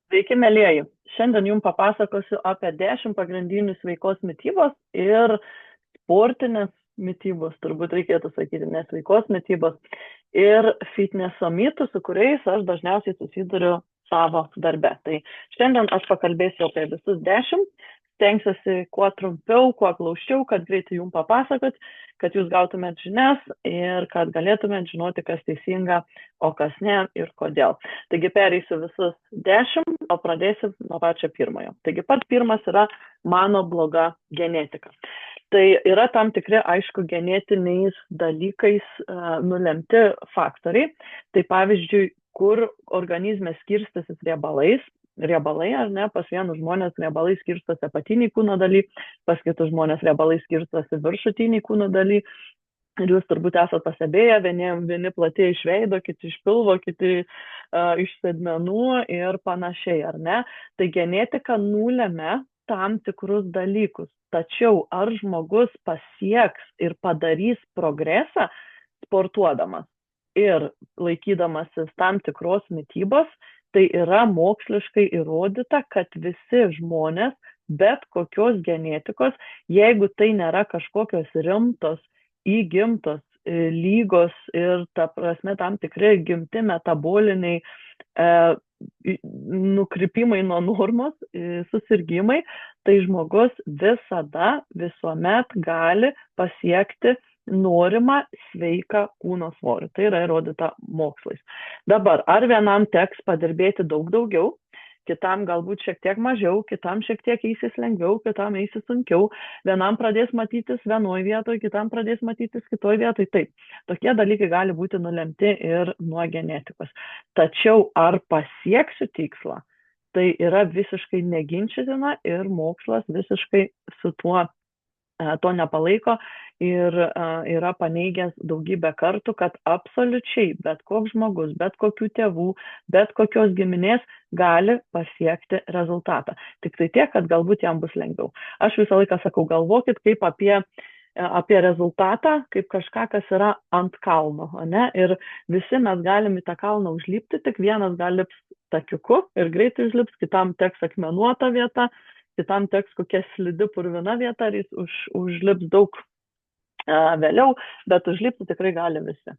Sveiki, mėlyjeji. Šiandien jums papasakosiu apie 10 pagrindinių sveikos mitybos ir sportinės mitybos, turbūt reikėtų sakyti, nesveikos mitybos ir fitneso mitų, su kuriais aš dažniausiai susiduriu savo darbe. Tai šiandien aš pakalbėsiu apie visus 10, stengsiuosi kuo trumpiau, kuo glaučiau, kad greitai jums papasakot, kad jūs gautumėt žinias ir kad galėtumėt žinoti, kas teisinga, o kas ne ir kodėl. Taigi pereisiu visus 10, o pradėsiu nuo pačio pirmojo. Taigi pats pirmas yra mano bloga genetika. Tai yra tam tikri, aišku, genetiniais dalykais nulemti faktoriai. Tai pavyzdžiui, kur organizme skirstysis riebalai, ar ne, pas vienus žmonės riebalai skirstosi apatiniai kūno daly, pas kitus žmonės riebalai skirstosi viršutiniai kūno daly. Ir jūs turbūt esate pastebėję, vieni platėja iš veido, kiti iš pilvo, kiti iš sėdmenų ir panašiai, ar ne? Tai genetika nulemia tam tikrus dalykus. Tačiau ar žmogus pasieks ir padarys progresą sportuodamas ir laikydamasis tam tikros mitybos, tai yra moksliškai įrodyta, kad visi žmonės, bet kokios genetikos, jeigu tai nėra kažkokios rimtos įgimtos lygos ir ta prasme tam tikri gimti metaboliniai nukrypimai nuo normos, susirgymai, tai žmogus visuomet gali pasiekti norimą sveiką kūno svorį. Tai yra įrodyta mokslais. Dabar, ar vienam teks padirbėti daug daugiau, kitam galbūt šiek tiek mažiau, kitam šiek tiek eisis lengviau, kitam eisis sunkiau, vienam pradės matytis vienoje vietoje, kitam pradės matytis kitoje vietoje. Taip, tokie dalykai gali būti nulemti ir nuo genetikos. Tačiau ar pasieksiu tikslą, tai yra visiškai neginčytina ir mokslas visiškai su to nepalaiko ir yra paneigęs daugybę kartų, kad absoliučiai bet koks žmogus, bet kokių tėvų, bet kokios giminės gali pasiekti rezultatą. Tik tai tiek, kad galbūt jam bus lengviau. Aš visą laiką sakau, galvokit kaip apie rezultatą, kaip kažką, kas yra ant kalno, ne? Ir visi mes galim į tą kalną užlipti, tik vienas gali lips takiuku ir greitai užlips, kitam teks akmenuota vieta, kitam teks kokia slidi purvina vieta ir jis užlips daug vėliau, bet užlipti tikrai gali visi.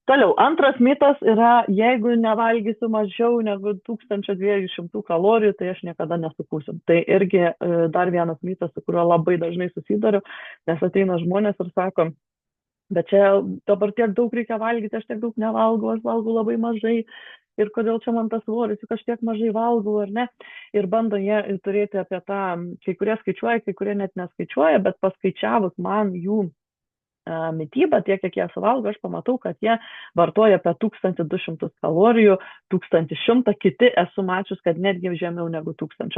Toliau, antras mitas yra, jeigu nevalgysiu mažiau negu 1200 kalorijų, tai aš niekada nesukūsiu. Tai irgi dar vienas mitas, su kuriuo labai dažnai susiduriu, nes ateina žmonės ir sako, bet čia dabar tiek daug reikia valgyti, aš tiek daug nevalgau, aš valgau labai mažai. Ir kodėl čia man tas svoris, juk aš tiek mažai valgau, ar ne? Ir bando jie turėti apie tą, kai kurie skaičiuoja, kai kurie net neskaičiuoja, bet paskaičiavus man jų mitybą, tiek, kiek jie suvalgo, aš pamatau, kad jie vartoja apie 1200 kalorijų, 1100, kiti esu mačius, kad netgi žemiau negu 1000.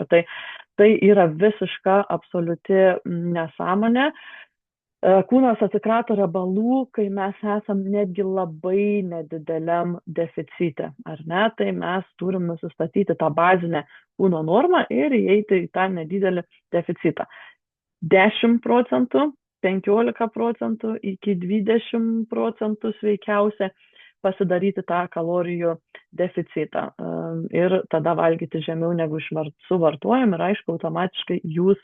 Tai yra visiška absoliuti nesąmonė. Kūnas atsikrato riebalų, kai mes esam netgi labai nedideliam deficite, ar ne? Tai mes turim nusistatyti tą bazinę kūno normą ir įeiti į tą nedidelį deficitą. 10%, 15% iki 20% sveikiausia pasidaryti tą kalorijų deficitą ir tada valgyti žemiau negu suvartojam ir aišku, automatiškai jūs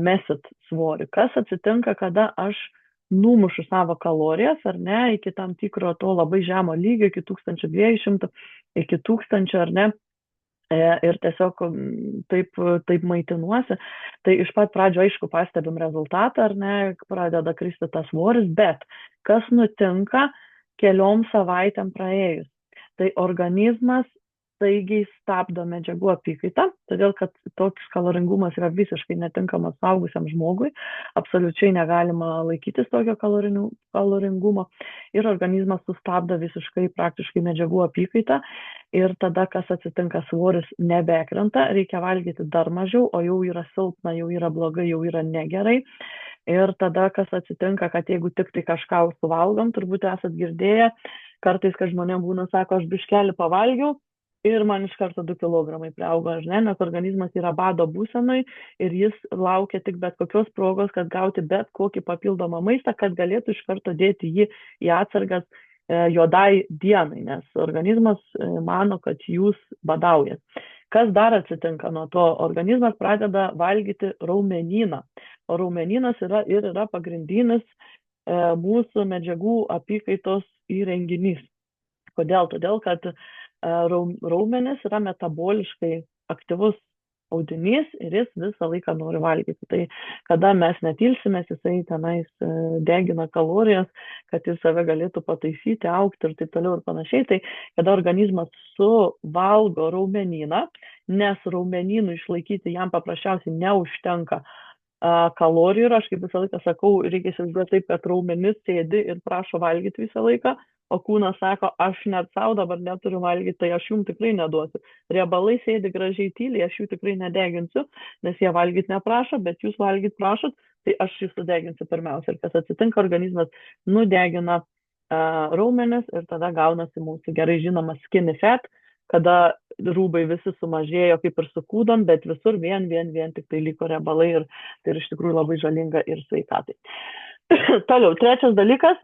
mesit svorį. Kas atsitinka, kada aš numušu savo kalorijas, ar ne, iki tam tikro to labai žemo lygio, iki 1200, iki 1000, ar ne, ir tiesiog taip maitinuosi. Tai iš pat pradžio, aišku, pastebim rezultatą, ar ne, pradeda kristi tas svoris, bet kas nutinka keliom savaitėm praėjus? Tai organizmas staigiai stabdo medžiagų apykaitą, todėl kad toks kaloringumas yra visiškai netinkamas suaugusiam žmogui, absoliučiai negalima laikytis tokio kaloringumo ir organizmas sustabdo visiškai praktiškai medžiagų apykaitą ir tada, kas atsitinka, svoris nebekrenta, reikia valgyti dar mažiau, o jau yra silpna, jau yra blogai, jau yra negerai. Ir tada, kas atsitinka, kad jeigu tik tai kažką suvalgom, turbūt esat girdėję, kartais, kad žmonėm būna, sako, aš biškelį pavalgiau, ir man iš karto 2 kilogramai priaugo, nes organizmas yra bado būsenoj ir jis laukia tik bet kokios progos, kad gauti bet kokį papildomą maistą, kad galėtų iš karto dėti jį į atsargas juodai dienai, nes organizmas mano, kad jūs badaujat. Kas dar atsitinka nuo to? Organizmas pradeda valgyti raumenyną, o raumenynas yra pagrindinis mūsų medžiagų apykaitos įrenginys. Kodėl? Todėl, kad raumenis yra metaboliškai aktyvus audinys ir jis visą laiką nori valgyti. Tai kada mes netilsimės, jisai tenais degina kalorijas, kad jis save galėtų pataisyti, augti ir taip toliau ir panašiai. Tai kada organizmas suvalgo raumenyną, nes raumenynų išlaikyti jam paprasčiausiai neužtenka kalorijų ir aš kaip visą laiką sakau, reikia įsivaizduoti taip, kad raumenis sėdi ir prašo valgyti visą laiką, o kūnas sako, aš net savo dabar neturiu valgyti, tai aš jums tikrai neduosiu. Riebalai sėdi gražiai tyliai, aš jų tikrai nedeginsiu, nes jie valgyti neprašo, bet jūs valgyti prašot, tai aš jūs sudeginsiu pirmiausia. Ir kas atsitinka, organizmas nudegina raumenis ir tada gaunasi mūsų gerai žinomas skinny fat, kada rūbai visi sumažėjo kaip ir su kūdom, bet visur vien tik tai liko riebalai ir tai iš tikrųjų labai žalinga ir sveikatai. Toliau, trečias dalykas.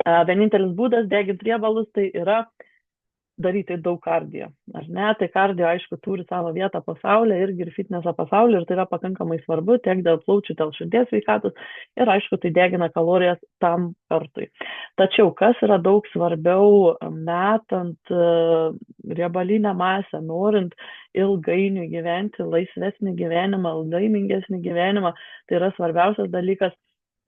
Vienintelis būdas deginti riebalus tai yra daryti daug kardio, ar ne? Tai kardio, aišku, turi savo vietą pasaulyje ir fitneso pasaulyje ir tai yra pakankamai svarbu tiek dėl plaučių, dėl širdies sveikatos ir, aišku, tai degina kalorijas tam kartui. Tačiau, kas yra daug svarbiau metant riebalinę masę, norint ilgainiui gyventi laisvesnį gyvenimą, laimingesnį gyvenimą, tai yra svarbiausias dalykas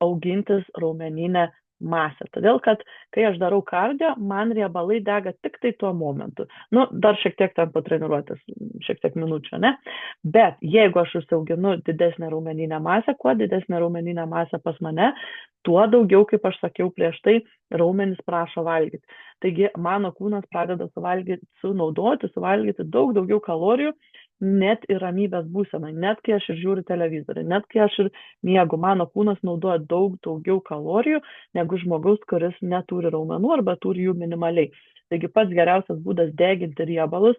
augintis raumeninę masę. Todėl, kad kai aš darau kardio, man riebalai dega tik tai tuo momentu. Dar šiek tiek ten patreniruotis, šiek tiek minučių, ne? Bet jeigu aš užsiauginu didesnę raumeninę masę, kuo didesnė raumeninė masė pas mane, tuo daugiau, kaip aš sakiau prieš tai, raumenis prašo valgyti. Taigi, mano kūnas pradeda suvalgyti daug daugiau kalorijų, net ir ramybės būsenai, net kai aš ir žiūriu televizorių, net kai aš ir miegu, mano kūnas naudoja daug daugiau kalorijų negu žmogaus, kuris neturi raumenų arba turi jų minimaliai. Taigi pats geriausias būdas deginti riebalus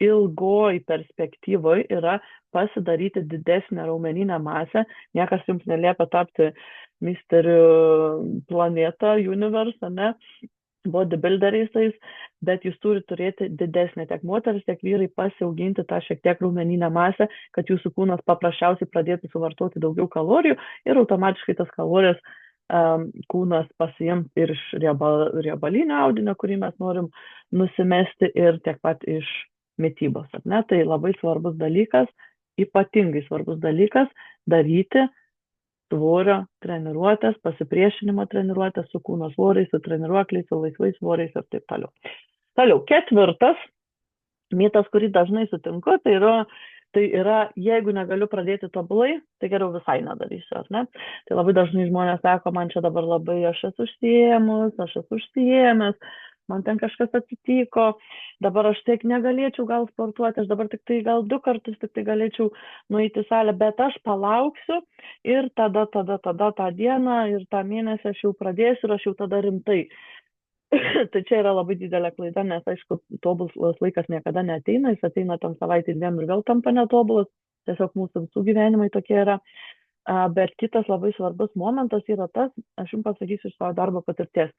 ilgoj perspektyvoje yra pasidaryti didesnę raumeninę masę. Niekas jums neliepia tapti misteriu planeta, universe, ne? Bodybuilderiais, bet jūs turite turėti didesnę tiek moteris, tiek vyrai pasiauginti tą šiek tiek raumeninę masę, kad jūsų kūnas paprasčiausiai pradėtų suvartoti daugiau kalorijų ir automatiškai tas kalorijas kūnas pasiims ir iš riebalinio audinio, kurį mes norim nusimesti ir tiek pat iš mitybos. Ne? Tai labai svarbus dalykas, ypatingai svarbus dalykas daryti svorio treniruotės, pasipriešinimo treniruotės su kūno svoriais, su treniruokliais, su laisvais svoriais ir taip toliau. Toliau, ketvirtas mitas, kurį dažnai sutinku, tai yra, jeigu negaliu pradėti tobulai, tai geriau visai nedarysiu, ar ne? Tai labai dažnai žmonės sako, man čia dabar labai aš esu užsiėmęs, man ten kažkas atsitiko, dabar aš tiek negalėčiau gal sportuoti, aš dabar tik tai gal 2 kartus tik tai galėčiau nueiti į salę, bet aš palauksiu ir tada tą dieną ir tą mėnesį aš jau pradėsiu ir aš jau tada rimtai. Tai čia yra labai didelė klaida, nes aišku, tobulas laikas niekada neateina, jis ateina tam savaitį 2 ir vėl tampa netobulas, tiesiog mūsų visų gyvenimai tokie yra. Bet kitas labai svarbus momentas yra tas, aš jums pasakysiu iš savo darbo patirties.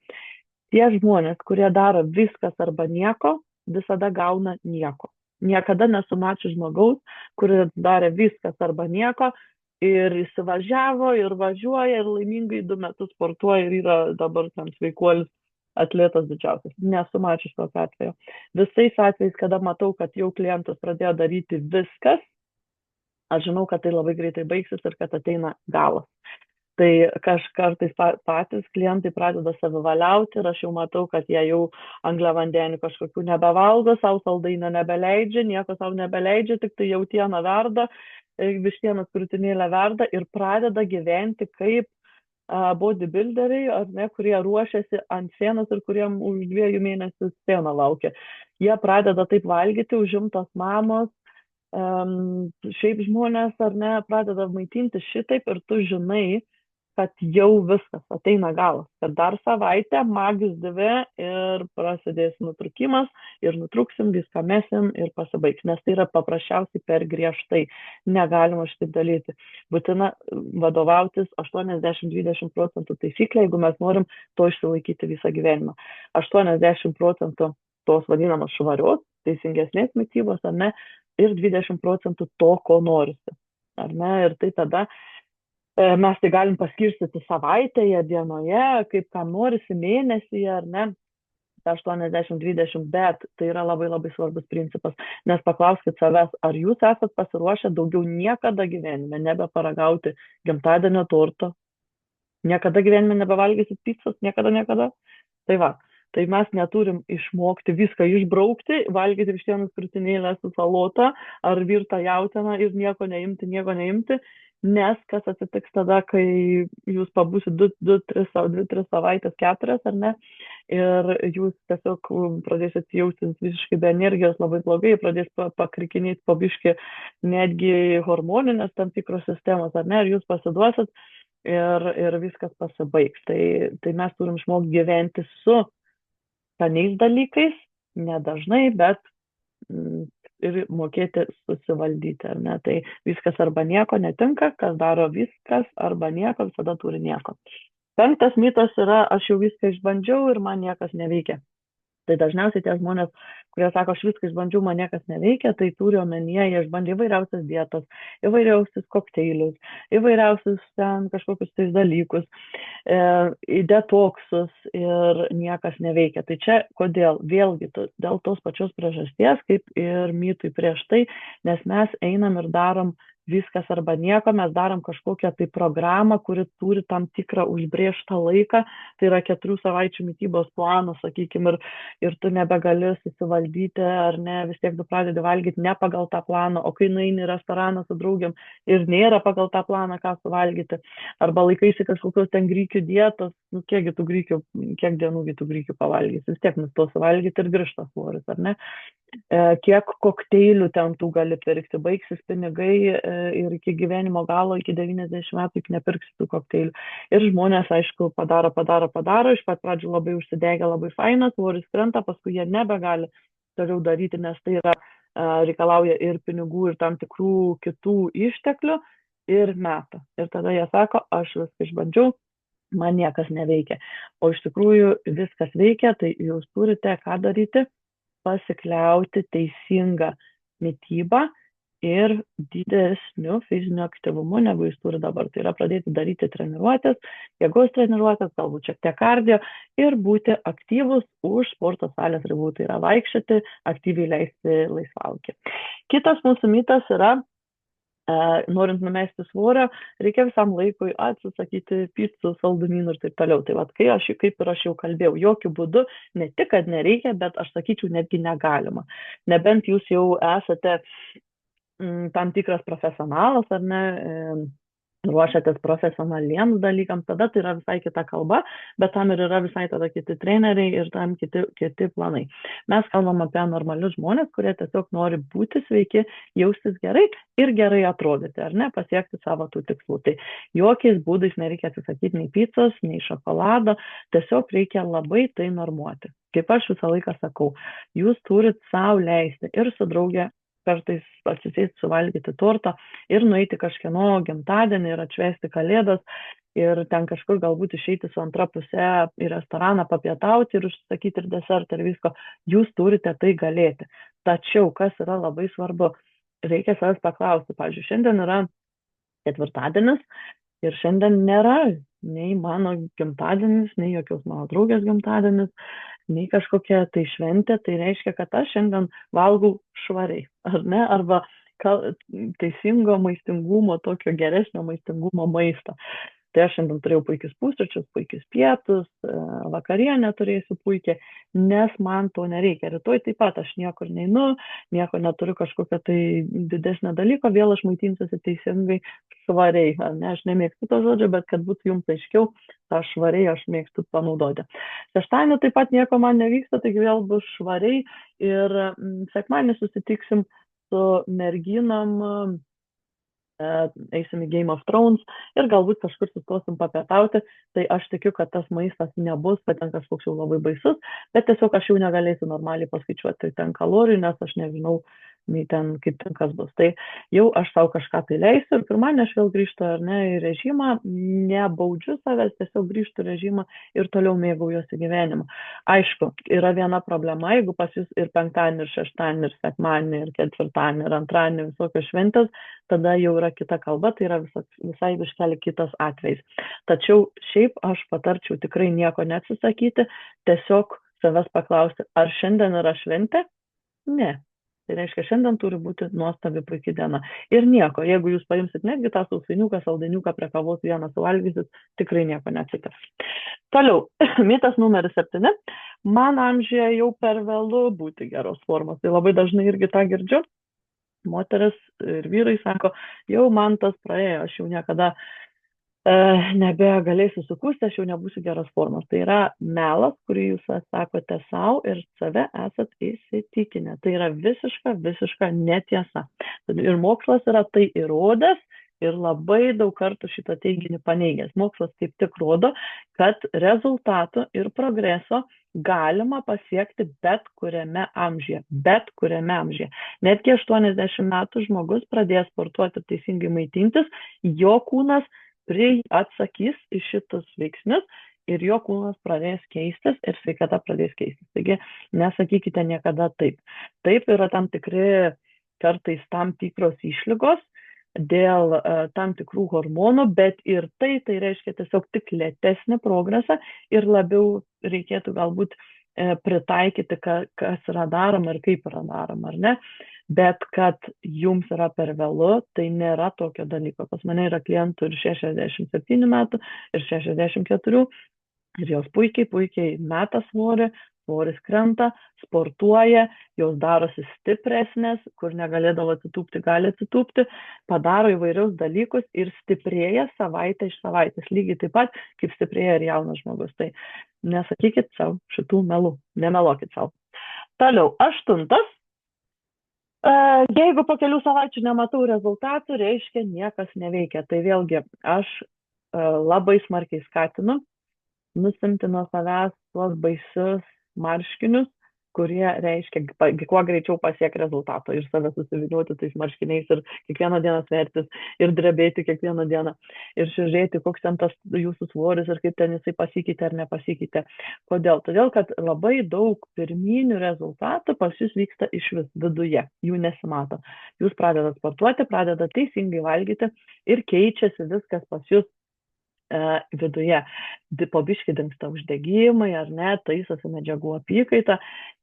Tie žmonės, kurie daro viskas arba nieko, visada gauna nieko. Niekada nesu mačius žmogaus, kuris darė viskas arba nieko ir įsivažiavo ir važiuoja ir laimingai 2 metus sportuoja ir yra dabar tam sveikuolis atletas didžiausias. Nesu mačius tokio atveju. Visais atvejais, kada matau, kad jau klientas pradėjo daryti viskas, aš žinau, kad tai labai greitai baigsis ir kad ateina galas. Tai kartais patys klientai pradeda savivaliauti ir aš jau matau, kad jie jau angliavandenių kažkokių nebevalgo, savo saldainio nebeleidžia, nieko savo nebeleidžia, tik tai jautiena verda, vištienos krūtinėlė verda ir pradeda gyventi kaip bodybuilderiai, ar ne, kurie ruošiasi ant scenos ir kuriem už 2 mėnesių scena laukia. Jie pradeda taip valgyti, užimtos mamos, šiaip žmonės, ar ne, pradeda maitinti šitaip ir tu žinai, kad jau viskas ateina galas, kad dar savaitę magis 2 ir prasidės nutrukimas ir nutruksim, viską mesim ir pasibaigs, nes tai yra paprasčiausiai per griežtai, negalima šitaip dalyti. Būtina vadovautis 80-20% taisyklė, jeigu mes norim to išsilaikyti visą gyvenimą. 80% tos vadinamos švarios, teisingesnės mitybos, ar ne, ir 20% to, ko norisi. Ar ne? Ir tai tada mes tai galim paskirstyti savaitėje, dienoje, kaip kam norisi, mėnesyje, ar ne, 80-20, bet tai yra labai labai svarbus principas, nes paklauskit savęs, ar jūs esat pasiruošę daugiau niekada gyvenime nebeparagauti gimtadienio torto, niekada gyvenime nebevalgysit picos, niekada. Tai va, tai mes neturim išmokti viską išbraukti, valgyti vištienos krūtinėlę su salota ar virtą jautieną ir nieko neimti, nes kas atsitiks tada, kai jūs pabūsit 2-3 savaitės, 4, ar ne, ir jūs tiesiog pradėsit jaustis visiškai be energijos, labai blogai, pradės pakrikinėti po biškį netgi hormoninės tam tikros sistemos, ar ne, ir jūs pasiduosit ir viskas pasibaigs. Tai mes turim išmokti gyventi su skaniais dalykais, nedažnai, bet ir mokėti susivaldyti, ar ne. Tai viskas arba nieko netinka, kas daro viskas arba nieko, visada turi nieko. 5 mitas yra, aš jau viską išbandžiau ir man niekas neveikia. Tai dažniausiai tie žmonės, kurie sako, aš viską išbandžiau, man niekas neveikia, tai turi omenyje, jie išbandė įvairiausias dietas, įvairiausius kokteilius, įvairiausius ten kažkokius tais dalykus, detoksus ir niekas neveikia. Tai čia kodėl? Vėlgi dėl tos pačios priežasties, kaip ir mitui prieš tai, nes mes einam ir darom viskas arba nieko, mes darom kažkokią tai programą, kuri turi tam tikrą užbrėžtą laiką, tai yra 4 savaičių mitybos planas, sakykime, ir tu nebegali susivaldyti, ar ne, vis tiek tu pradedi valgyti ne pagal tą planą, o kai nueini į restoraną su draugiam ir nėra pagal tą planą, ką suvalgyti, arba laikaisi kažkokios ten grykių dietos, kiek dienų tų grykių pavalgysi, vis tiek nustos valgyti ir grįžta svoris, ar ne? Kiek kokteilių ten tu gali pirkti, baigsis pinigai ir iki gyvenimo galo, iki 90 metų, iki nepirksi tų kokteilių. Ir žmonės, aišku, padaro, iš pat pradžių labai užsidegę, labai fainas, svoris krenta, paskui jie nebegali toliau daryti, nes tai yra reikalauja ir pinigų, ir tam tikrų kitų išteklių, ir meta. Ir tada jie sako, aš viską išbandžiau, man niekas neveikia. O iš tikrųjų viskas veikia, tai jūs turite ką daryti? Pasikliauti teisingą mitybą ir didesniu fiziniu aktyvumu, negu jis turi dabar. Tai yra pradėti daryti treniruotės, jėgos treniruotės, galbūt šiek tiek kardio ir būti aktyvus už sporto salės ribų. Tai yra vaikščioti, aktyviai leisti laisvalaikį. Kitas mūsų mitas yra, norint numesti svorio, reikia visam laikui atsisakyti picų, saldumynų ir taip toliau. Tai vat, kaip ir aš jau kalbėjau, jokių būdų ne tik, kad nereikia, bet aš sakyčiau, netgi negalima. Nebent jūs jau esate tam tikras profesionalas, ar ne, ruošiatės profesionaliems dalykams, tada tai yra visai kita kalba, bet tam ir yra visai tada kiti treneriai ir tam kiti planai. Mes kalbam apie normalius žmonės, kurie tiesiog nori būti sveiki, jaustis gerai ir gerai atrodyti, ar ne, pasiekti savo tų tikslų. Tai jokiais būdais nereikia atsisakyti nei picos, nei šokolado, tiesiog reikia labai tai normuoti. Kaip aš visą laiką sakau, jūs turit savo leisti ir su draugė kartais atsisėsti suvalgyti tortą ir nueiti kažkieno gimtadienį ir atšvęsti kalėdas ir ten kažkur galbūt išeiti su antra puse į restoraną papietauti ir užsakyti ir desertą ir visko. Jūs turite tai galėti. Tačiau, kas yra labai svarbu, reikia savęs paklausti. Pavyzdžiui, šiandien yra ketvirtadienis ir šiandien nėra nei mano gimtadienis, nei jokios mano draugės gimtadienis, nei kažkokia tai šventė, tai reiškia, kad aš šiandien valgau švariai, ar ne, arba teisingo maistingumo, tokio geresnio maistingumo maistą. Tai aš šiandien turėjau puikius pusryčius, puikius pietus, vakarienę turėsiu puikiai, nes man to nereikia. Rytoj taip pat aš niekur neinu, nieko neturiu kažkokio tai didesnio dalyko, vėl aš maitinsiuosi teisingai švariai. Ne, aš nemėgstu to žodžio, bet kad būtų jums aiškiau, tą švariai aš mėgstu panaudoti. Šeštadienį taip pat nieko man nevyksta, taigi vėl bus švariai ir sekmadienį susitiksim su merginom, eisim į Game of Thrones ir galbūt kažkur sustosim papietauti, tai aš tikiu, kad tas maistas nebus, kad ten kažkoks jau labai baisus, bet tiesiog aš jau negalėsiu normaliai paskaičiuoti ten kalorijų, nes aš nežinau, nei ten kaip ten kas bus. Tai jau aš sau kažką tai leisiu ir pirmadienį aš vėl grįžtu ar ne į režimą, nebaudžiu savęs, tiesiog grįžtu į režimą ir toliau mėgaujuosi gyvenimu. Aišku, yra viena problema, jeigu pas jūs ir penktadienį, ir šeštadienį, ir sekmadienį, ir ketvirtadienį, ir antradienį visokios šventės, tada jau yra kita kalba, tai yra visai biškelį kitas atvejs. Tačiau šiaip aš patarčiau tikrai nieko neatsisakyti, tiesiog savęs paklausti, ar šiandien yra šventė? Ne. Tai reiškia, šiandien turi būti nuostabi puikia diena. Ir nieko, jeigu jūs paimsit netgi tą sausainiuką, saldainiuką prie kavos vieną suvalgysit, tikrai nieko neatsitiks. Toliau, mitas numeris 7. Man amžiuje jau per vėlu būti geros formos. Tai labai dažnai irgi tą girdžiu. Moteris ir vyrai sako, jau man tas praėjo, aš jau niekada nebegalėsiu sukūsti, aš jau nebūsiu geros formos. Tai yra melas, kurį jūs sakote savo ir save esat įsitikinę. Tai yra visiška netiesa. Ir mokslas yra tai įrodęs ir labai daug kartų šitą teiginį paneigęs. Mokslas kaip tik rodo, kad rezultatų ir progreso galima pasiekti bet kuriame amžiuje. Netgi 80 metų žmogus pradės sportuoti ir teisingai maitintis, jo kūnas atsakys į šitus veiksnius ir jo kūnas pradės keistis ir sveikata pradės keistis. Taigi nesakykite niekada taip. Taip yra tam tikri kartais tam tikros išlygos dėl tam tikrų hormonų, bet ir tai reiškia tiesiog tik lėtesnį progresą ir labiau reikėtų galbūt pritaikyti, kas yra daroma ir kaip yra daroma, ar ne? Bet kad jums yra per vėlu, tai nėra tokio dalyko. Pas mane yra klientų ir 67 metų, ir 64, ir jos puikiai meta svorį, svoris krenta, sportuoja, jos darosi stipresnės, kur negalėdavo atsitūpti, gali atsitūpti, padaro įvairius dalykus ir stiprėja savaitę iš savaitės, lygiai taip pat, kaip stiprėja ir jaunas žmogus. Tai nesakykit savo šitų melų, nemelokit savo. Toliau, 8. Jeigu po kelių savaičių nematau rezultatų, reiškia niekas neveikia. Tai vėlgi aš labai smarkiai skatinu nusimti nuo savęs tuos baisius marškinius, kurie reiškia kuo greičiau pasiek rezultato ir save susiviniuoti tais marškiniais ir kiekvieną dieną svertis ir drebėti kiekvieną dieną ir žiūrėti, koks ten tas jūsų svoris ir kaip ten jisai pasikeitė ar nepasikeitė. Kodėl? Todėl, kad labai daug pirminių rezultatų pas jūs vyksta iš vis viduje, jų nesimato. Jūs pradedat sportuoti, pradedat teisingai valgyti ir keičiasi viskas pas jūs viduje. Po biškį dingsta uždegimai, ar ne, taisosi medžiagų apykaita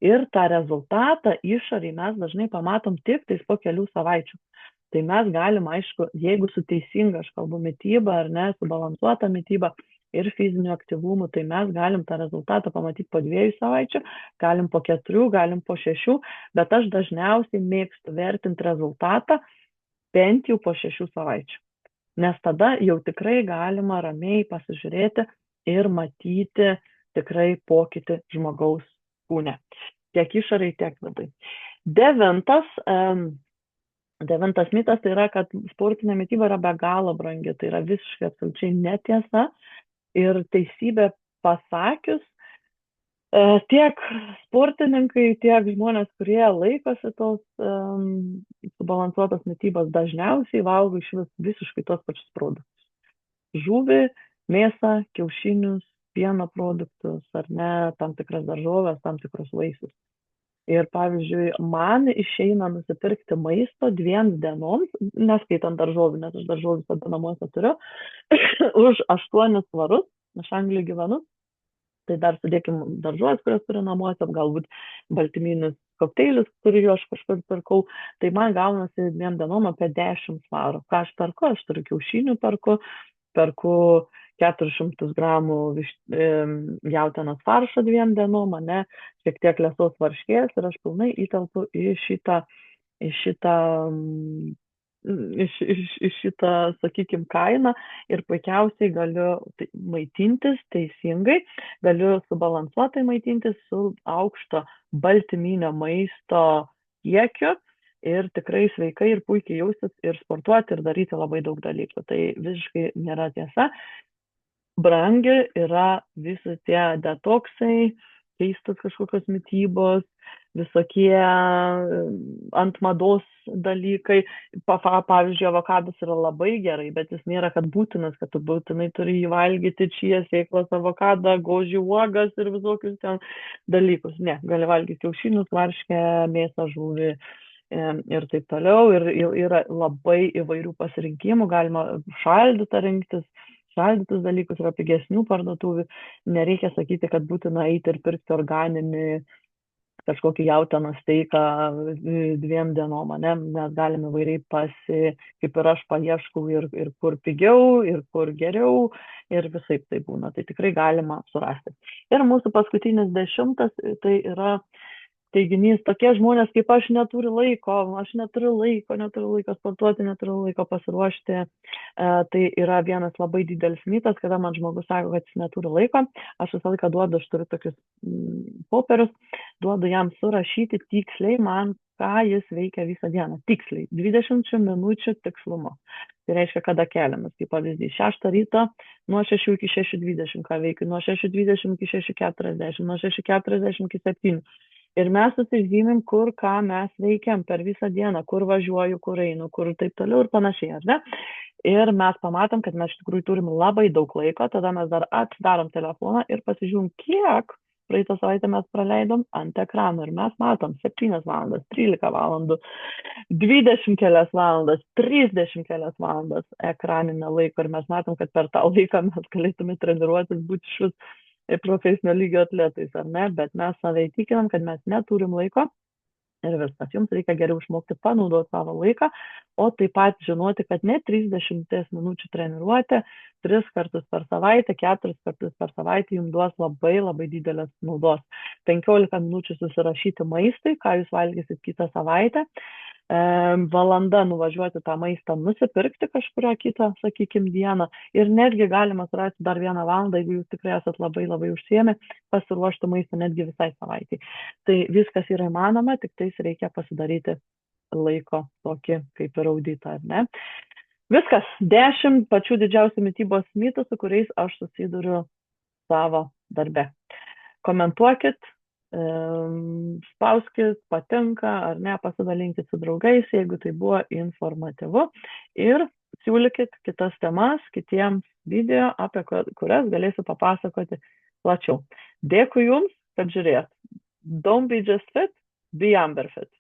ir tą rezultatą išorėje mes dažnai pamatom tik tais po kelių savaičių. Tai mes galim, aišku, jeigu su teisinga, aš kalbu, mityba, ar ne, subalansuota mityba ir fiziniu aktyvumu, tai mes galim tą rezultatą pamatyti po 2 savaičių, galim po 4, galim po 6, bet aš dažniausiai mėgstu vertinti rezultatą bent jau po 6 savaičių. Nes tada jau tikrai galima ramiai pasižiūrėti ir matyti tikrai pokytį žmogaus kūne. Tiek išorėje, tiek viduje. 9. Mitas tai yra, kad sportinė mityba yra be galo brangi. Tai yra visiškai absoliučiai netiesa. Ir teisybė pasakius, tiek sportininkai, tiek žmonės, kurie laikosi tos subalansuotos mitybos, dažniausiai valgo iš visiškai tos pačius produktus. Žuvį, mėsą, kiaušinius, pieno produktus, ar ne, tam tikras daržoves, tam tikrus vaisius. Ir pavyzdžiui, man išeina nusipirkti maisto 2 dienoms, neskaitant daržovių, nes aš daržovių tada namuose turiu, už 8 svarus, aš Anglijoje gyvenu. Tai dar sudėkim daržovės, kurias turiu namuose, galbūt baltyminius kokteilius, kuriuos aš kažkur pirkau. Tai man gaunasi 2 dienom apie 10 svarų. Ką aš perku? Aš turiu kiaušinių, perku 400 gramų jautienos faršo 2 dienom, ne, šiek tiek liesos varškės ir aš pilnai įtelpu į šitą, sakykime, kainą ir puikiausiai galiu maitintis teisingai, galiu subalansuotai maitintis su aukšto baltyminio maisto kiekiu ir tikrai sveikai ir puikiai jaustis ir sportuoti ir daryti labai daug dalykų. Tai visiškai nėra tiesa. Brangi yra visi tie detoksai, keistos kažkokios mitybos, visokie ant mados dalykai. Pavyzdžiui, avokadas yra labai gerai, bet jis nėra kad būtinas, kad tu būtinai turi jį valgyti, čia sėklas, avokadą, gožių uogas ir visokius ten dalykus. Ne, gali valgyti kiaušinius, varškę, mėsą, žuvį ir taip toliau. Ir yra labai įvairių pasirinkimų, galima šaldytą rinktis. Šaldytus dalykus yra pigesnių parduotuvių. Nereikia sakyti, kad būtina eiti ir pirkti organinį kažkokį jautienos steiką 2 dienom, ne? Mes galime įvairiai kaip ir aš paieškau ir kur pigiau, ir kur geriau, ir visaip tai būna. Tai tikrai galima surasti. Ir mūsų paskutinis 10, tai yra teiginys, tokie žmonės kaip aš neturi laiko sportuoti, neturiu laiko pasiruošti. Tai yra vienas labai didelis mitas, kada man žmogus sako, kad jis neturi laiko. Aš visą laiką duodu, aš turiu tokius popierius, duodu jam surašyti tiksliai man, ką jis veikia visą dieną. Tiksliai, 20 minučių tikslumo. Tai reiškia, kada keliamas, kaip pavyzdys, 6 ryto nuo 6 iki 6:20, ką veikiu, nuo 6:20 iki 6:40, nuo 6:40 iki 7. Ir mes susižymim, kur ką mes veikiam per visą dieną, kur važiuoju, kur einu, kur taip toliau ir panašiai, ar ne? Ir mes pamatom, kad mes iš tikrųjų turim labai daug laiko, tada mes dar atidarom telefoną ir pasižiūrim, kiek praeitą savaitę mes praleidom ant ekrano. Ir mes matom 7 valandas, 13 valandų, 20 kelias valandas, 30 kelias valandas ekraninio laiko. Ir mes matom, kad per tą laiką mes galėtume treniruotis, būti šis profesinio lygio atletais, ar ne, bet mes save įtikinam, kad mes neturim laiko ir viskas. Jums reikia geriau išmokti panaudoti savo laiką, o taip pat žinoti, kad ne 30 minučių treniruotė 3 kartus per savaitę, 4 kartus per savaitę jums duos labai labai didelės naudos. 15 minučių susirašyti maistui, ką jūs valgysit kitą savaitę. Valanda nuvažiuoti tą maistą nusipirkti kažkurio kitą, sakykime, dieną. Ir netgi galima surasti dar 1 valandą, jeigu jūs tikrai esat labai labai užsiėmę, pasiruošti maistą netgi visai savaitai. Tai viskas yra įmanoma, tik tais reikia pasidaryti laiko tokį kaip ir auditą, ar ne? Viskas, 10 pačių didžiausių mitybos mitų, su kuriais aš susiduriu savo darbe. Komentuokit, spauskit, patinka ar ne, pasidalinkit su draugais, jeigu tai buvo informatyvu, ir siūlykit kitas temas kitiems video, apie kurias galėsiu papasakoti plačiau. Dėkui Jums, kad žiūrėjot. Don't be just fit, be Amber fit.